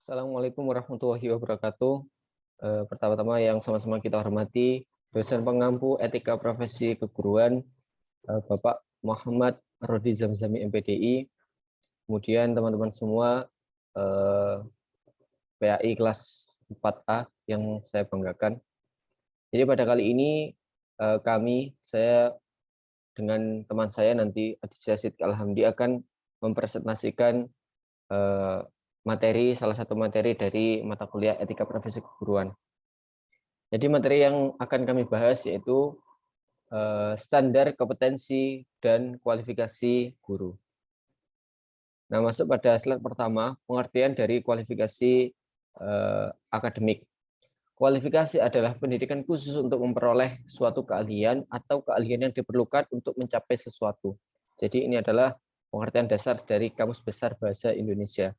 Assalamualaikum warahmatullahi wabarakatuh. Pertama-tama yang sama-sama kita hormati, dosen pengampu etika profesi keguruan, Bapak Muhammad Rodi Zamzami MPDI, kemudian teman-teman semua PAI kelas 4A yang saya banggakan. Jadi pada kali ini saya dengan teman saya nanti Aditya Sidki Alhamdi akan mempresentasikan salah satu materi dari mata kuliah etika profesi keguruan. Jadi materi yang akan kami bahas yaitu standar kompetensi dan kualifikasi guru. Nah, masuk pada slide pertama, pengertian dari kualifikasi akademik. Kualifikasi adalah pendidikan khusus untuk memperoleh suatu keahlian atau keahlian yang diperlukan untuk mencapai sesuatu. Jadi ini adalah pengertian dasar dari Kamus Besar Bahasa Indonesia.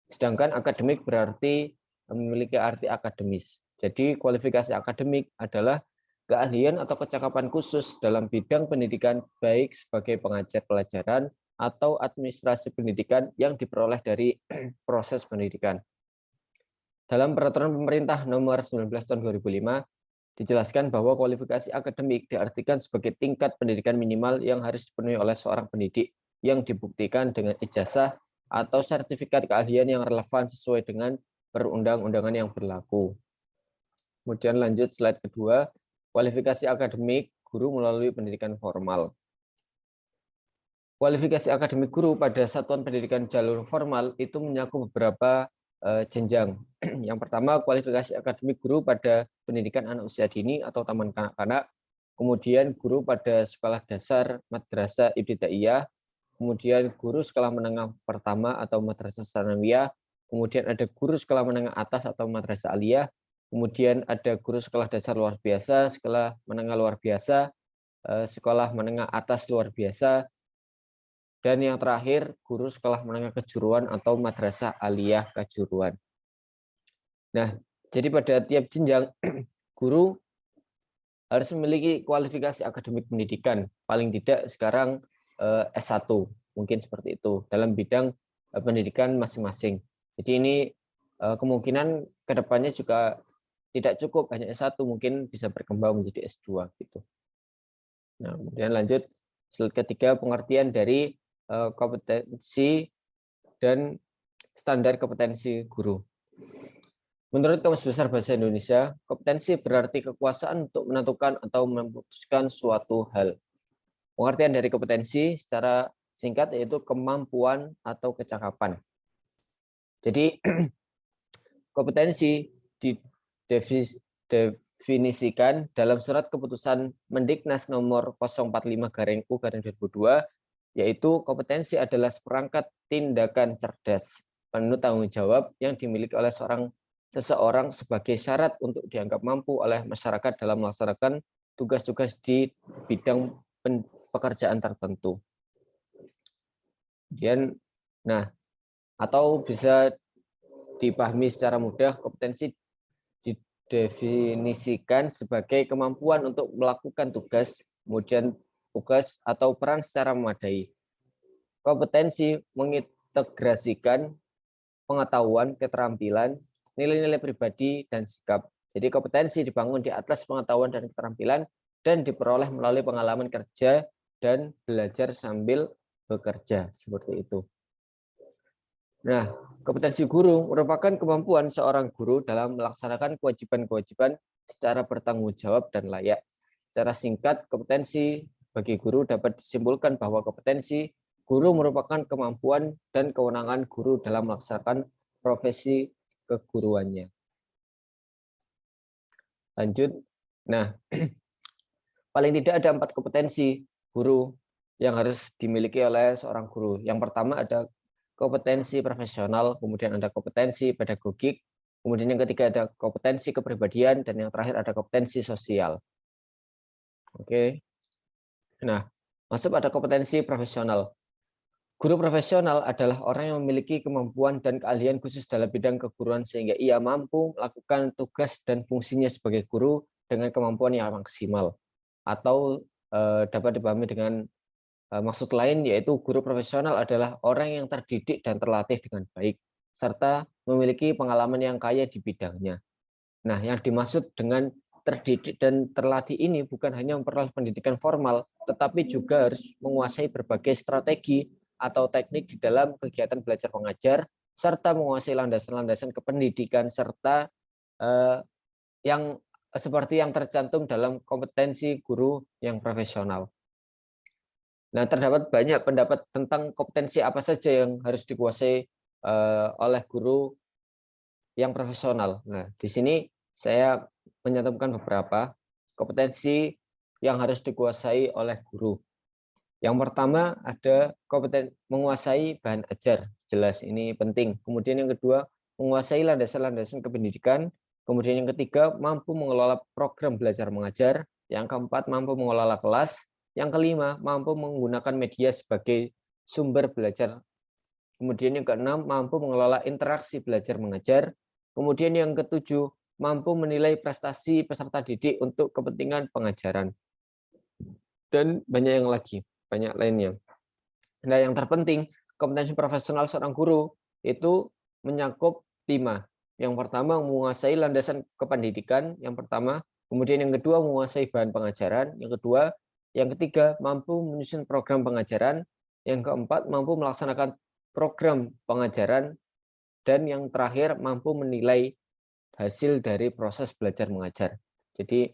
Sedangkan akademik berarti memiliki arti akademis. Jadi kualifikasi akademik adalah keahlian atau kecakapan khusus dalam bidang pendidikan baik sebagai pengajar pelajaran atau administrasi pendidikan yang diperoleh dari proses pendidikan. Dalam peraturan pemerintah nomor 19 tahun 2005 dijelaskan bahwa kualifikasi akademik diartikan sebagai tingkat pendidikan minimal yang harus dipenuhi oleh seorang pendidik yang dibuktikan dengan ijazah atau sertifikat keahlian yang relevan sesuai dengan perundang-undangan yang berlaku. Kemudian lanjut slide kedua, kualifikasi akademik guru melalui pendidikan formal. Kualifikasi akademik guru pada satuan pendidikan jalur formal itu menyakup beberapa jenjang. Yang pertama, kualifikasi akademik guru pada pendidikan anak usia dini atau taman kanak-kanak, kemudian guru pada sekolah dasar madrasah ibtidaiyah, kemudian guru sekolah menengah pertama atau madrasah tsanawiyah, kemudian ada guru sekolah menengah atas atau madrasah aliyah, kemudian ada guru sekolah dasar luar biasa, sekolah menengah luar biasa, sekolah menengah atas luar biasa, dan yang terakhir guru sekolah menengah kejuruan atau madrasah aliyah kejuruan. Nah, jadi pada tiap jenjang guru harus memiliki kualifikasi akademik pendidikan, paling tidak sekarang S1, mungkin seperti itu, dalam bidang pendidikan masing-masing. Jadi ini kemungkinan kedepannya juga tidak cukup hanya S1, mungkin bisa berkembang menjadi S2 gitu. Nah, kemudian lanjut slide ketiga, pengertian dari kompetensi dan standar kompetensi guru. Menurut Kamus Besar Bahasa Indonesia, kompetensi berarti kekuasaan untuk menentukan atau memutuskan suatu hal. Pengertian dari kompetensi secara singkat yaitu kemampuan atau kecakapan. Jadi kompetensi didefinisikan dalam surat keputusan Mendiknas nomor 045/U/2002, yaitu kompetensi adalah seperangkat tindakan cerdas penuh tanggung jawab yang dimiliki oleh seseorang sebagai syarat untuk dianggap mampu oleh masyarakat dalam melaksanakan tugas-tugas di bidang pekerjaan tertentu. Kemudian, atau bisa dipahami secara mudah, kompetensi didefinisikan sebagai kemampuan untuk melakukan tugas, kemudian tugas atau peran secara memadai. Kompetensi mengintegrasikan pengetahuan, keterampilan, nilai-nilai pribadi, dan sikap. Jadi kompetensi dibangun di atas pengetahuan dan keterampilan dan diperoleh melalui pengalaman kerja dan belajar sambil bekerja, seperti itu. Nah, kompetensi guru merupakan kemampuan seorang guru dalam melaksanakan kewajiban-kewajiban secara bertanggung jawab dan layak. Secara singkat, kompetensi bagi guru dapat disimpulkan bahwa kompetensi guru merupakan kemampuan dan kewenangan guru dalam melaksanakan profesi keguruannya. Lanjut. Nah, paling tidak ada 4 kompetensi guru yang harus dimiliki oleh seorang guru. Yang pertama ada kompetensi profesional, kemudian ada kompetensi pedagogik, kemudian yang ketiga ada kompetensi kepribadian, dan yang terakhir ada kompetensi sosial. Oke. Nah, masuk pada kompetensi profesional. Guru profesional adalah orang yang memiliki kemampuan dan keahlian khusus dalam bidang keguruan sehingga ia mampu melakukan tugas dan fungsinya sebagai guru dengan kemampuan yang maksimal. Atau dapat dipahami dengan maksud lain, yaitu guru profesional adalah orang yang terdidik dan terlatih dengan baik serta memiliki pengalaman yang kaya di bidangnya. Nah, yang dimaksud dengan terdidik dan terlatih ini bukan hanya memperoleh pendidikan formal, tetapi juga harus menguasai berbagai strategi atau teknik di dalam kegiatan belajar mengajar, serta menguasai landasan-landasan kependidikan, serta yang seperti yang tercantum dalam kompetensi guru yang profesional. Nah, terdapat banyak pendapat tentang kompetensi apa saja yang harus dikuasai oleh guru yang profesional. Nah, di sini saya menyantumkan beberapa kompetensi yang harus dikuasai oleh guru. Yang pertama ada kompeten menguasai bahan ajar, jelas ini penting. Kemudian yang kedua, menguasai landasan-landasan kependidikan. Kemudian yang ketiga, mampu mengelola program belajar mengajar. Yang keempat, mampu mengelola kelas. Yang kelima, mampu menggunakan media sebagai sumber belajar. Kemudian yang keenam, mampu mengelola interaksi belajar mengajar. Kemudian yang ketujuh, mampu menilai prestasi peserta didik untuk kepentingan pengajaran. Dan banyak yang lagi, banyak lainnya. Nah, yang terpenting, kompetensi profesional seorang guru itu mencakup 5. Yang pertama, menguasai landasan kependidikan, yang pertama. Kemudian yang kedua, menguasai bahan pengajaran. Yang kedua, yang ketiga, mampu menyusun program pengajaran. Yang keempat, mampu melaksanakan program pengajaran. Dan yang terakhir, mampu menilai hasil dari proses belajar mengajar. Jadi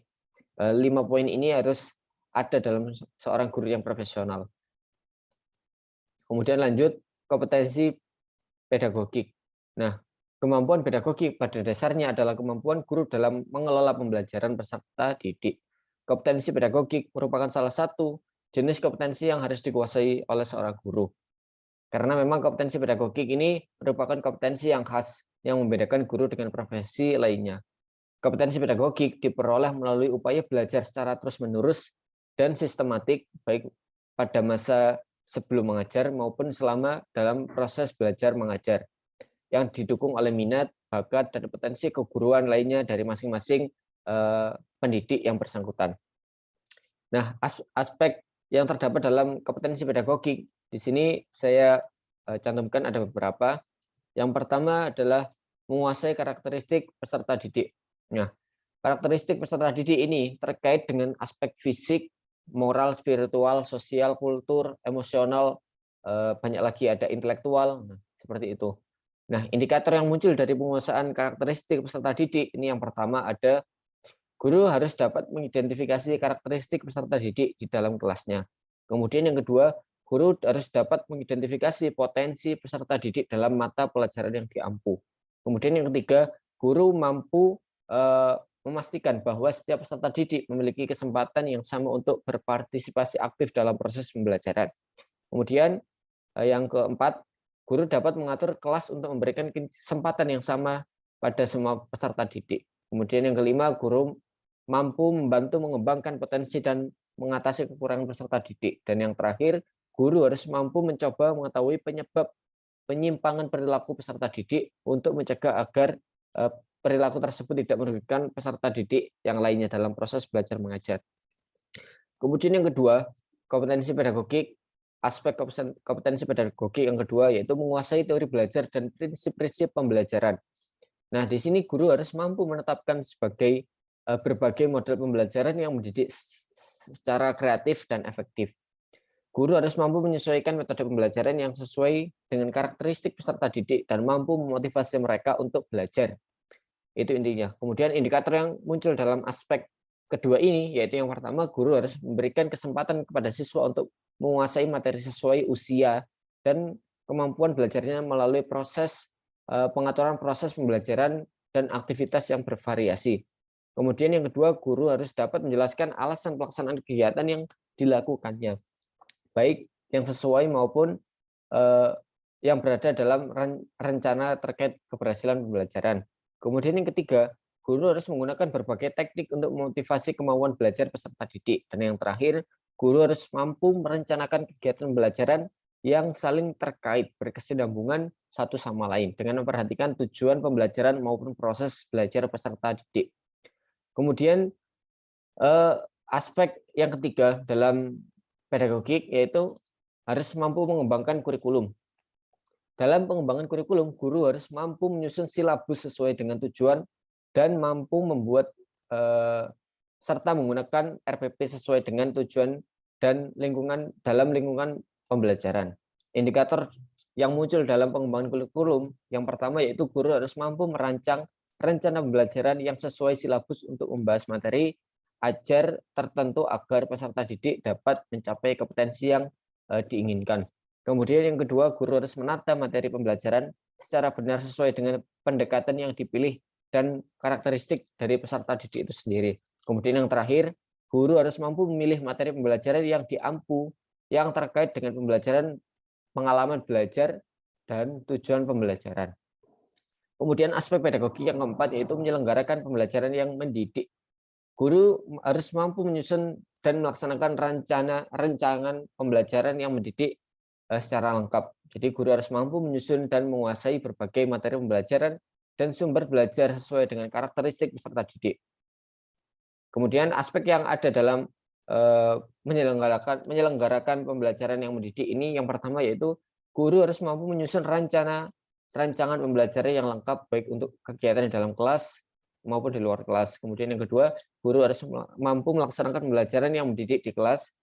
5 poin ini harus ada dalam seorang guru yang profesional. Kemudian lanjut, kompetensi pedagogik. Nah, kemampuan pedagogik pada dasarnya adalah kemampuan guru dalam mengelola pembelajaran peserta didik. Kompetensi pedagogik merupakan salah satu jenis kompetensi yang harus dikuasai oleh seorang guru. Karena memang kompetensi pedagogik ini merupakan kompetensi yang khas yang membedakan guru dengan profesi lainnya. Kompetensi pedagogik diperoleh melalui upaya belajar secara terus-menerus dan sistematik, baik pada masa sebelum mengajar maupun selama dalam proses belajar mengajar, yang didukung oleh minat, bakat, dan potensi keguruan lainnya dari masing-masing pendidik yang bersangkutan. Nah, aspek yang terdapat dalam kompetensi pedagogik, di sini saya cantumkan ada beberapa. Yang pertama adalah menguasai karakteristik peserta didik. Nah, karakteristik peserta didik ini terkait dengan aspek fisik, moral, spiritual, sosial, kultur, emosional, banyak lagi ada intelektual, seperti itu. Nah, indikator yang muncul dari penguasaan karakteristik peserta didik ini yang pertama ada guru harus dapat mengidentifikasi karakteristik peserta didik di dalam kelasnya. Kemudian yang kedua, guru harus dapat mengidentifikasi potensi peserta didik dalam mata pelajaran yang diampu. Kemudian yang ketiga, guru mampu memastikan bahwa setiap peserta didik memiliki kesempatan yang sama untuk berpartisipasi aktif dalam proses pembelajaran. Kemudian yang keempat, guru dapat mengatur kelas untuk memberikan kesempatan yang sama pada semua peserta didik. Kemudian yang kelima, guru mampu membantu mengembangkan potensi dan mengatasi kekurangan peserta didik. Dan yang terakhir, guru harus mampu mencoba mengetahui penyebab penyimpangan perilaku peserta didik untuk mencegah agar perilaku tersebut tidak merugikan peserta didik yang lainnya dalam proses belajar mengajar. Kemudian yang kedua, kompetensi pedagogik, aspek kompetensi pedagogik yang kedua yaitu menguasai teori belajar dan prinsip-prinsip pembelajaran. Nah, di sini guru harus mampu menetapkan sebagai berbagai model pembelajaran yang mendidik secara kreatif dan efektif. Guru harus mampu menyesuaikan metode pembelajaran yang sesuai dengan karakteristik peserta didik dan mampu memotivasi mereka untuk belajar. Itu intinya. Kemudian indikator yang muncul dalam aspek kedua ini, yaitu yang pertama, guru harus memberikan kesempatan kepada siswa untuk menguasai materi sesuai usia dan kemampuan belajarnya melalui proses pengaturan proses pembelajaran dan aktivitas yang bervariasi. Kemudian yang kedua, guru harus dapat menjelaskan alasan pelaksanaan kegiatan yang dilakukannya, baik yang sesuai maupun yang berada dalam rencana terkait keberhasilan pembelajaran. Kemudian yang ketiga, guru harus menggunakan berbagai teknik untuk memotivasi kemauan belajar peserta didik. Dan yang terakhir, guru harus mampu merencanakan kegiatan pembelajaran yang saling terkait, berkesinambungan satu sama lain, dengan memperhatikan tujuan pembelajaran maupun proses belajar peserta didik. Kemudian aspek yang ketiga dalam pedagogik yaitu harus mampu mengembangkan kurikulum. Dalam pengembangan kurikulum, guru harus mampu menyusun silabus sesuai dengan tujuan dan mampu membuat serta menggunakan RPP sesuai dengan tujuan dan lingkungan dalam lingkungan pembelajaran. Indikator yang muncul dalam pengembangan kurikulum yang pertama yaitu guru harus mampu merancang rencana pembelajaran yang sesuai silabus untuk membahas materi ajar tertentu agar peserta didik dapat mencapai kompetensi yang diinginkan. Kemudian yang kedua, guru harus menata materi pembelajaran secara benar sesuai dengan pendekatan yang dipilih dan karakteristik dari peserta didik itu sendiri. Kemudian yang terakhir, guru harus mampu memilih materi pembelajaran yang diampu yang terkait dengan pembelajaran, pengalaman belajar, dan tujuan pembelajaran. Kemudian aspek pedagogi yang keempat yaitu menyelenggarakan pembelajaran yang mendidik. Guru harus mampu menyusun dan melaksanakan rancangan pembelajaran yang mendidik secara lengkap. Jadi guru harus mampu menyusun dan menguasai berbagai materi pembelajaran dan sumber belajar sesuai dengan karakteristik peserta didik. Kemudian aspek yang ada dalam menyelenggarakan pembelajaran yang mendidik ini yang pertama yaitu guru harus mampu menyusun rancangan pembelajaran yang lengkap baik untuk kegiatan di dalam kelas maupun di luar kelas. Kemudian yang kedua, guru harus mampu melaksanakan pembelajaran yang mendidik di kelas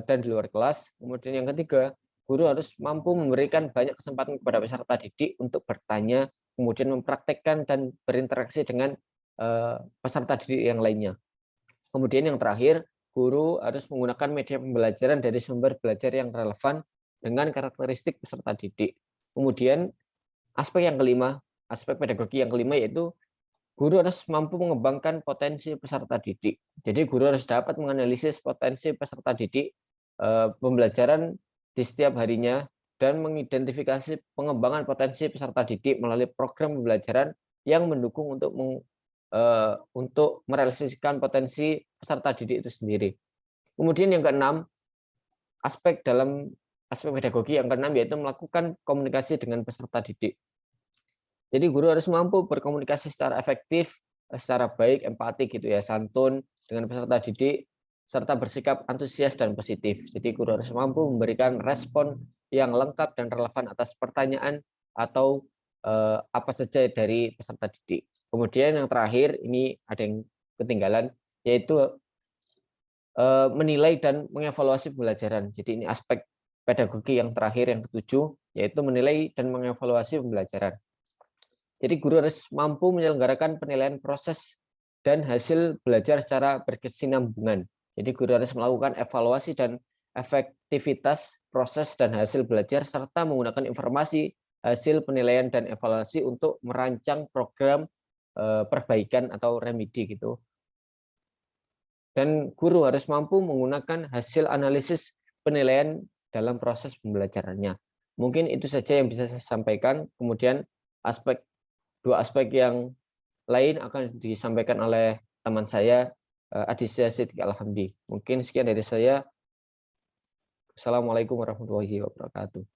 dan di luar kelas. Kemudian yang ketiga, guru harus mampu memberikan banyak kesempatan kepada peserta didik untuk bertanya, kemudian mempraktekkan dan berinteraksi dengan peserta didik yang lainnya. Kemudian yang terakhir, guru harus menggunakan media pembelajaran dari sumber belajar yang relevan dengan karakteristik peserta didik. Kemudian aspek yang kelima, aspek pedagogi yang kelima yaitu guru harus mampu mengembangkan potensi peserta didik. Jadi guru harus dapat menganalisis potensi peserta didik pembelajaran di setiap harinya dan mengidentifikasi pengembangan potensi peserta didik melalui program pembelajaran yang mendukung untuk merealisasikan potensi peserta didik itu sendiri. Kemudian yang keenam, aspek pedagogi yang keenam yaitu melakukan komunikasi dengan peserta didik. Jadi guru harus mampu berkomunikasi secara efektif, secara baik, empatik gitu ya, santun dengan peserta didik, serta bersikap antusias dan positif. Jadi guru harus mampu memberikan respon yang lengkap dan relevan atas pertanyaan atau apa saja dari peserta didik. Kemudian yang terakhir, ini ada yang ketinggalan, yaitu menilai dan mengevaluasi pembelajaran. Jadi ini aspek pedagogi yang terakhir, yang ketujuh, yaitu menilai dan mengevaluasi pembelajaran. Jadi guru harus mampu menyelenggarakan penilaian proses dan hasil belajar secara berkesinambungan. Jadi guru harus melakukan evaluasi dan efektivitas proses dan hasil belajar serta menggunakan informasi hasil penilaian dan evaluasi untuk merancang program perbaikan atau remedi gitu. Dan guru harus mampu menggunakan hasil analisis penilaian dalam proses pembelajarannya. Mungkin itu saja yang bisa saya sampaikan. Kemudian dua aspek yang lain akan disampaikan oleh teman saya, Adisya Siddiq Alhamdi. Mungkin sekian dari saya. Assalamualaikum warahmatullahi wabarakatuh.